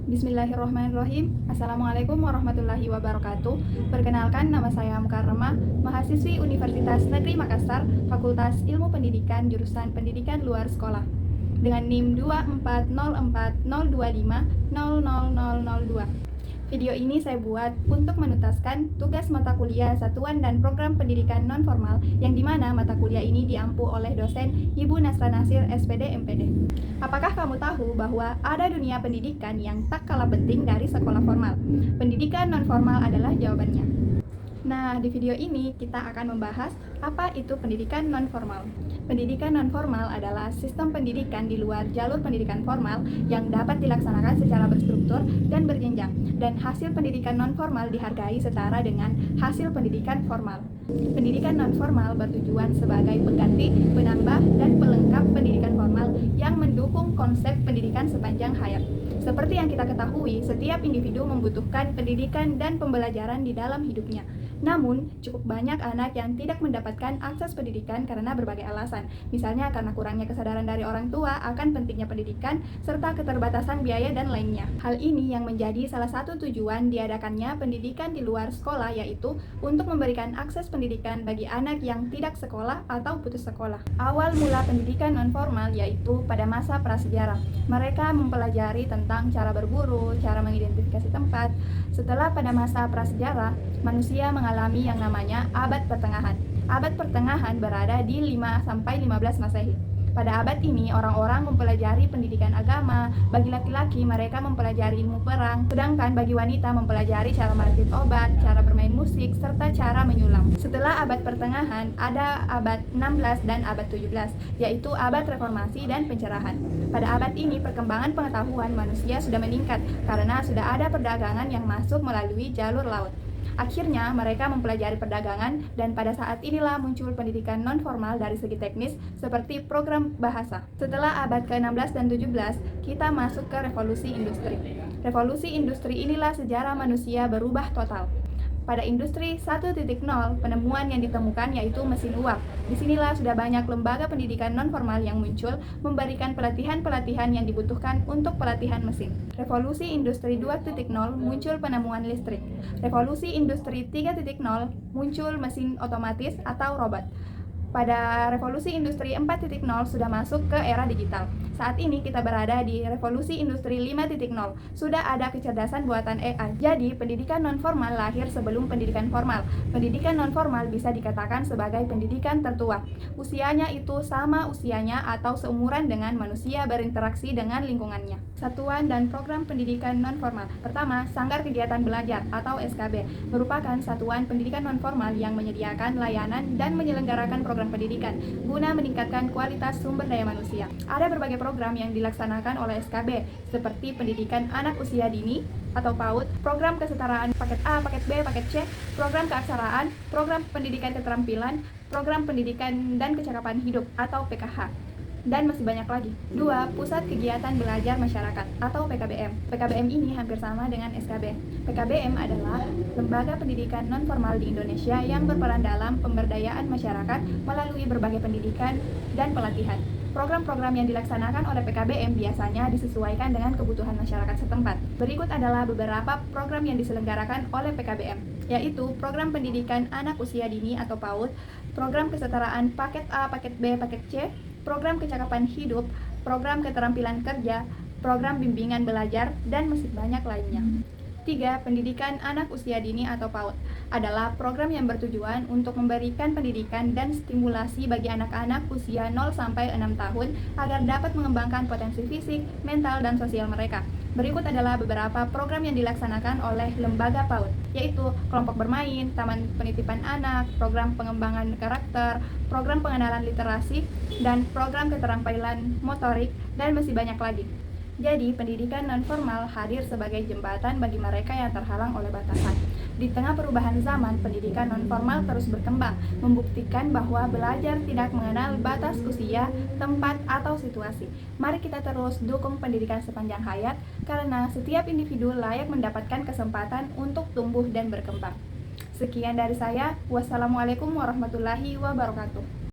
Bismillahirrahmanirrahim. Assalamualaikum warahmatullahi wabarakatuh. Perkenalkan, nama saya Mukarramah, mahasiswi Universitas Negeri Makassar, Fakultas Ilmu Pendidikan, jurusan Pendidikan Luar Sekolah, dengan NIM 2404025000002. Video ini saya buat untuk menuntaskan tugas mata kuliah Satuan dan Program Pendidikan Non-Formal, yang dimana mata kuliah ini diampu oleh dosen Ibu Nasra Nasir, SPD MPD. Apakah kamu tahu bahwa ada dunia pendidikan yang tak kalah penting dari sekolah formal? Pendidikan non-formal adalah jawabannya. Nah, di video ini kita akan membahas apa itu pendidikan non-formal. Pendidikan non-formal adalah sistem pendidikan di luar jalur pendidikan formal yang dapat dilaksanakan secara berstruktur dan berjenjang, dan hasil pendidikan non-formal dihargai setara dengan hasil pendidikan formal. Pendidikan non-formal bertujuan sebagai pengganti, penambah, dan pelengkap pendidikan formal yang mendukung konsep pendidikan sepanjang hayat. Seperti yang kita ketahui, setiap individu membutuhkan pendidikan dan pembelajaran di dalam hidupnya. Namun, cukup banyak anak yang tidak mendapatkan akses pendidikan karena berbagai alasan. Misalnya karena kurangnya kesadaran dari orang tua akan pentingnya pendidikan, serta keterbatasan biaya dan lainnya. Hal ini yang menjadi salah satu tujuan diadakannya pendidikan di luar sekolah, yaitu untuk memberikan akses pendidikan bagi anak yang tidak sekolah atau putus sekolah. Awal mula pendidikan non-formal yaitu pada masa prasejarah. Mereka mempelajari tentang cara berburu, cara mengidentifikasi tempat. Setelah pada masa prasejarah, manusia mengalami yang namanya abad pertengahan. Abad pertengahan berada di 5-15 Masehi. Pada abad ini, orang-orang mempelajari pendidikan agama. Bagi laki-laki, mereka mempelajari ilmu perang, sedangkan bagi wanita mempelajari cara merakit obat, cara bermain musik, serta cara menyulam. Setelah abad pertengahan, ada abad 16 dan abad 17, yaitu abad reformasi dan pencerahan. Pada abad ini, perkembangan pengetahuan manusia sudah meningkat karena sudah ada perdagangan yang masuk melalui jalur laut. Akhirnya mereka mempelajari perdagangan, dan pada saat inilah muncul pendidikan non-formal dari segi teknis seperti program bahasa. Setelah abad ke-16 dan 17, kita masuk ke revolusi industri. Revolusi industri inilah sejarah manusia berubah total. Pada industri 1.0, penemuan yang ditemukan yaitu mesin uap. Disinilah sudah banyak lembaga pendidikan non-formal yang muncul, memberikan pelatihan-pelatihan yang dibutuhkan untuk pelatihan mesin. Revolusi industri 2.0 muncul penemuan listrik. Revolusi industri 3.0 muncul mesin otomatis atau robot. Pada revolusi industri 4.0 sudah masuk ke era digital. Saat ini kita berada di revolusi industri 5.0. Sudah ada kecerdasan buatan AI. Jadi, pendidikan non-formal lahir sebelum pendidikan formal. Pendidikan non-formal bisa dikatakan sebagai pendidikan tertua. Usianya itu sama usianya atau seumuran dengan manusia berinteraksi dengan lingkungannya. Satuan dan program pendidikan non-formal. Pertama, Sanggar Kegiatan Belajar atau SKB merupakan satuan pendidikan non-formal yang menyediakan layanan dan menyelenggarakan program pendidikan guna meningkatkan kualitas sumber daya manusia. Ada berbagai program yang dilaksanakan oleh SKB, seperti pendidikan anak usia dini atau PAUD, program kesetaraan paket A, paket B, paket C, program keaksaraan, program pendidikan keterampilan, program pendidikan dan kecakapan hidup atau PKH, dan masih banyak lagi. 2. Pusat Kegiatan Belajar Masyarakat atau PKBM. PKBM ini hampir sama dengan SKB. PKBM adalah lembaga pendidikan non-formal di Indonesia yang berperan dalam pemberdayaan masyarakat melalui berbagai pendidikan dan pelatihan. Program-program yang dilaksanakan oleh PKBM biasanya disesuaikan dengan kebutuhan masyarakat setempat. Berikut adalah beberapa program yang diselenggarakan oleh PKBM, yaitu program pendidikan anak usia dini atau PAUD, program kesetaraan paket A, paket B, paket C, program kecakapan hidup, program keterampilan kerja, program bimbingan belajar, dan masih banyak lainnya. 3. Pendidikan anak usia dini atau PAUD adalah program yang bertujuan untuk memberikan pendidikan dan stimulasi bagi anak-anak usia 0-6 tahun agar dapat mengembangkan potensi fisik, mental, dan sosial mereka. Berikut adalah beberapa program yang dilaksanakan oleh lembaga PAUD, yaitu kelompok bermain, taman penitipan anak, program pengembangan karakter, program pengenalan literasi, dan program keterampilan motorik, dan masih banyak lagi. Jadi, pendidikan non-formal hadir sebagai jembatan bagi mereka yang terhalang oleh batasan. Di tengah perubahan zaman, pendidikan non-formal terus berkembang, membuktikan bahwa belajar tidak mengenal batas usia, tempat, atau situasi. Mari kita terus dukung pendidikan sepanjang hayat, karena setiap individu layak mendapatkan kesempatan untuk tumbuh dan berkembang. Sekian dari saya. Wassalamualaikum warahmatullahi wabarakatuh.